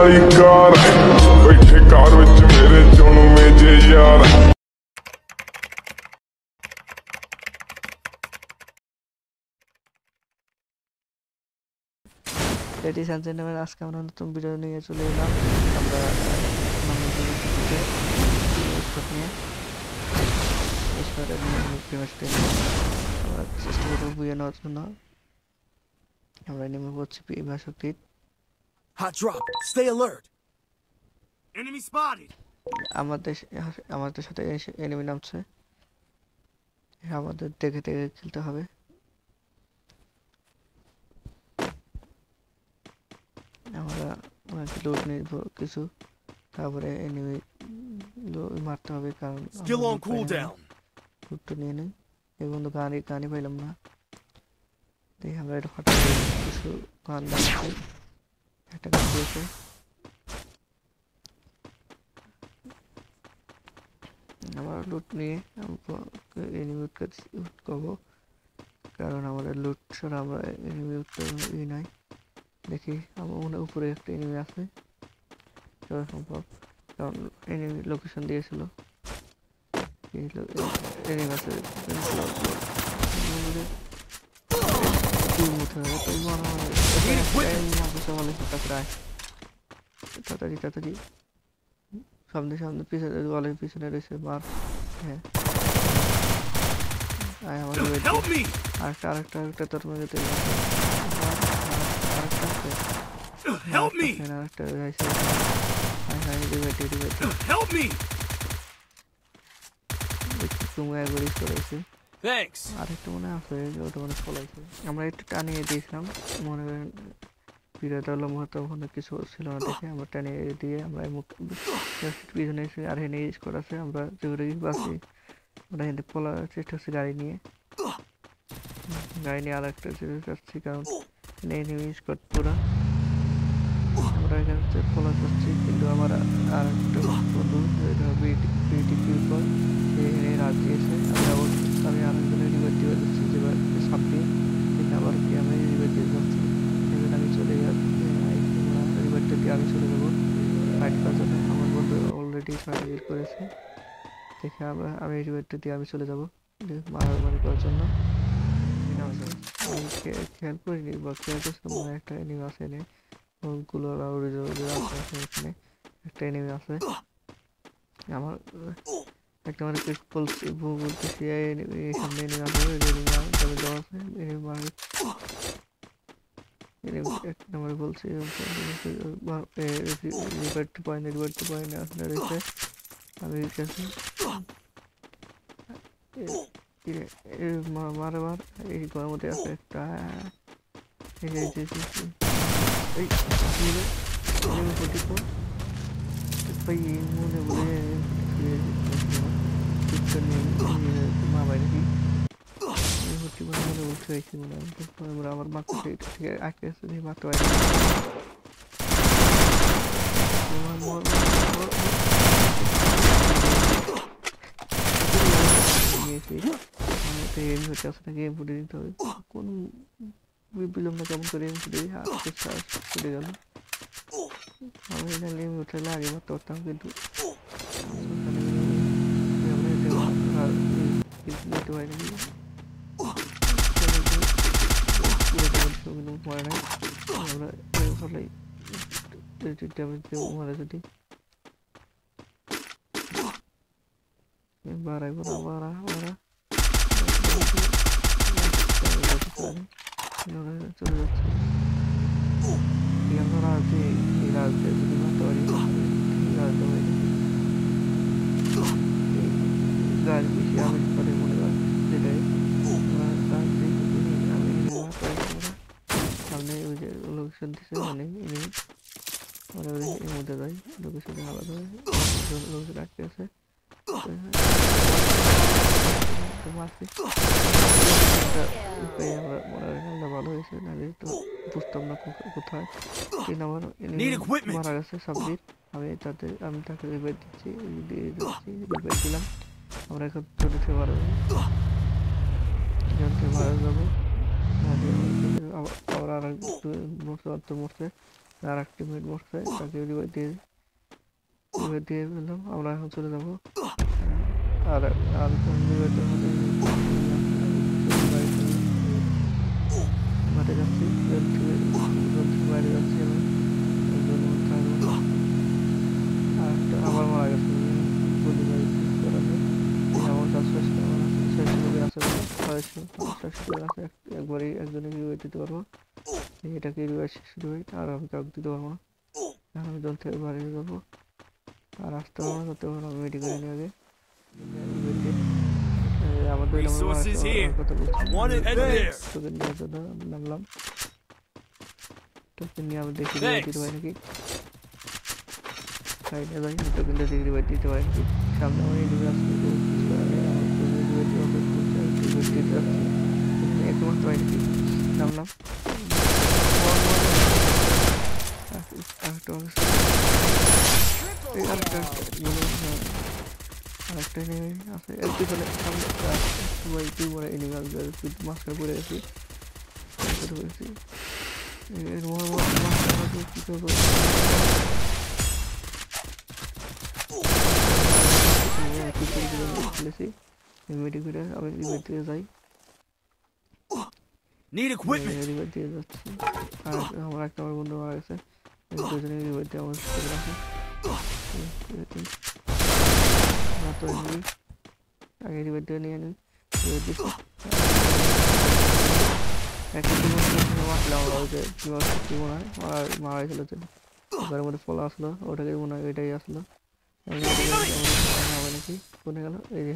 आई car बैठे car which मेरे चुन में जे यार लेडीज एंड जेंटलमैन आज का আমরা নতুন ভিডিও নিয়ে চলে এলাম আমরা আমাদের ভিডিওতে স্পট নিয়ে স্পটের নিয়ে প্রিমাসতে আমরা চেষ্টা করব বুয়ে নেওয়ার জন্য আমরা নেমে পড়ছি প্রিমাশক্তি Hot drop. Stay alert. Enemy spotted. আমাদের সাথে এনিমি নামছে আমাদের দেখে দেখে খেলতে হবে আমরা লুট নিব কিছু তারপরে এনিমি মারতে হবে কারণ Still on cooldown. লুট নিয়ে নেই এই বন্ধু গানি পাইলাম না দেখি আমরা এটা ফাটাই কিছু গান লাগছে একটা গান দিয়েছে আমরা লুট নিয়ে এনিমি লুট করবো কারণ আমাদের লুট ছাড়া আমরা এনিমি লুট নাই দেখি আমার মনে উপরে একটা এনিমি আছে যত সম্ভব কারণ এনিমি লোকেশন দিয়েছিল এনিমি আছে তাড়াতাড়ি সামনে পিছনে রয়েছে মার হ্যাঁ আরেকটা তোর মধ্যে Help me. Help me. Thanks. আরেকটা মনে আছে ওটা মনে ফলাইছে আমরা একটু টানিয়ে দিয়েছিলাম মনে করেন ভিডিওটা লম্বা হতো ওখানে কিছু ছিল না দেখে আমরা টানিয়ে দিয়ে আমরা পিছনে এসে আর হেনে স্কোর আছে আমরা যেগুলো বাসি ওটা হেঁটে পলার চেষ্টা করছি গাড়ি নিয়ে আর একটা যাচ্ছি কারণ নেই স্কোর পুরা আমরা এখানে ফলো করছি কিন্তু আমার আর একটা বন্ধু রাত দিয়েছে আমি আরেকজনের রিভার দিয়ে যাচ্ছি যেবার সামনে কিন্তু আবার কি আমি রিভার দিয়ে যাচ্ছি সেখানে আমি চলে যাচ্ছি রিভারটা দিয়ে আমি চলে যাবো ফাইট করার জন্য আমার বন্ধু অলরেডি ফাইট করেছে দেখে আমি রিভারটা দিয়ে আমি চলে যাবো মারামারি করার জন্য আমি খেয়াল করিনি বা খেয়াল করছি মনে একটা এনিমি আছে এনে ওগুলো এখানে একটা এনিমি আছে আমার একটা মানে বলতেছি সামনে এনিমি আছে এক নম্বরে বলছি রিভার টু পয়েন্ট আসলে রয়েছে আমি কাছে মার এই ঘরের মধ্যে আছে একটা মনে বলে মা বাইরে কি মনে উঠে হয়েছে মনে আমার মাকে থেকে আঁকে আসছে মারতে পারি গেম ফুটে দিতে হবে কোন বিলম্ব কেমন করে ফুটে ফুটে গেল আমি এখানে উঠলে আগে মারতে পারতাম কিন্তু দিতে পারি নাকি মরে নাই আমরা ফলেই ড্যামেজ দেবো মারা যদি বাড়াইব না বাড়া চলে যাচ্ছে রাজে যদি মারতে পারি রাজতে পারি গাছ বেশি আমেজ করে মনে হয় যেটাই আমি সামনে ওই যে লোকেশন দিচ্ছে মানে এর মধ্যে যাই লোকেশনে আলাদা লোকেশন আটকে আছে ভালো হয়েছে নাহলে তো বুঝতাম না কোথায় কিন্তু আমার মারা গেছে সাবজির আমি তাকে রিভাইভ দিচ্ছি রিভাইভ দিলাম আমরা এখন চলে থেকে মারা যাবো আবার আর মরছে আর একটা মিনিট মরছে, তাকে রিভাইভ দিয়ে ফেললাম। আমরা এখন চলে যাবো আর আর রিভাইভের মধ্যে মাঠে যাচ্ছি, বাইরে যাচ্ছি আমি থাকবো। আর একটা আবার মারা গেছে গুলি বাড়ি করানো এমন কাজ শেষ আছে একবারই একজনে রিভাইভ দিতে পারবো, এটাকে রিভাইভ রিভাইভ আর আমি কাউকে দিতে পারবো না। আমি জল থেকে বাড়িয়ে যাবো আর আসতে পারবো না, করতে পারবো আমি মেডিকেল নিয়ে আগে আমার দুই নম্বর কথা তোকে নেওয়ার জন্য নামলাম। তোকে নিয়ে আমি দেখি রিভাইভ দিতে পারি নাকি, সাইডে যাই তোকে দেখি রিভাইভ দিতে পারি নাকি। সামনে আমার এনিমি আসছে, একমাত্র পাই নাকি, নামলাম। আরেকটা এনিমি আছে এর পিছনে, সামনে সবাই তুই মনে এনিমি আসবে, মাস্টার পড়ে গেছি কি করবো ফেলেছি মেডিকেলে। আমি রিভাইভ দিয়ে যাই, রিভাইভ দিয়ে যাচ্ছি। আর আমার একটা আমার বন্ধু মারা গেছে, দুজনে রিভাইভ দিয়ে আমার সাথে রাখে। আগে রিভাইভ দিয়ে নিয়ে নিই, রিভাইভ দিচ্ছি। একটা মারলাম আমরা, ওই যে কি মনে হয় মারা গেছিল, ঘরের মধ্যে ফল আসলো, ওটাকে মনে হয় ওইটাই আসলো। হবে নাকি কোনে গেল, এই যে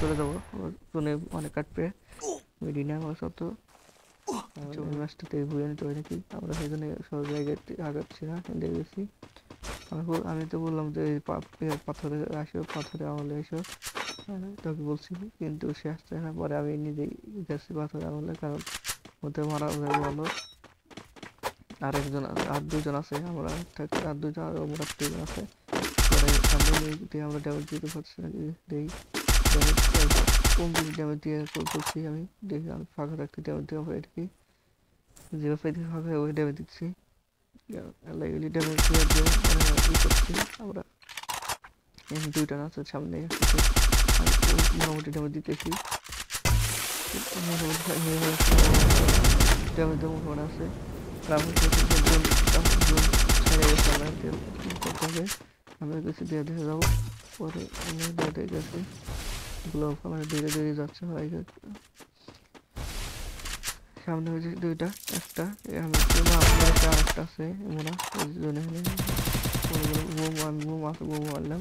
চলে যাবো কোনে অনেক কাটবে মেডিনে আমার সব। তো ম্যাচটাতে বুঝে নিতে হয় নাকি, আমরা সেখানে সব জায়গায় আগাচ্ছি না, দেখে গেছি। আমি তো বললাম যে পাথরে আসো, পাথরে আমলে এসো, তোকে বলছি, কিন্তু সে আসছে না। পরে আমি নিজেই গেছি পাথরে আমলে, কারণ ওতে মারা যাবে ভালো। আর দুজন আছে, আমরা আর দুজন আর মোটা দুজন আছে। পরে আমরা ড্যামেজ দিতে পারছি না, দেই কম ড্যামেজ দিয়ে করছি আমি, দেখি আমি ফাঁকা রাখতে ড্যামেজ দেওয়া হয় আর কি, যেভাবে পাইতে ফাঁকা ওই ড্যামেজ দিচ্ছি, ড্যামেজ দিয়ে ই করছি আমরা। দুইটা আছে সামনে, মোটামুটি ড্যামেজ দিতেছি, ড্যামেজ দেওয়া মনে আছে। আমরা কিছু দিয়ে দেখে যাবো, পরে আমরা দিয়ে গেছি গ্লোভ আমার ধীরে ধীরে যাচ্ছে ভাই। সামনে হয়েছে দুইটা, একটা আরেকটা আছে মোনা, বোম মারলাম।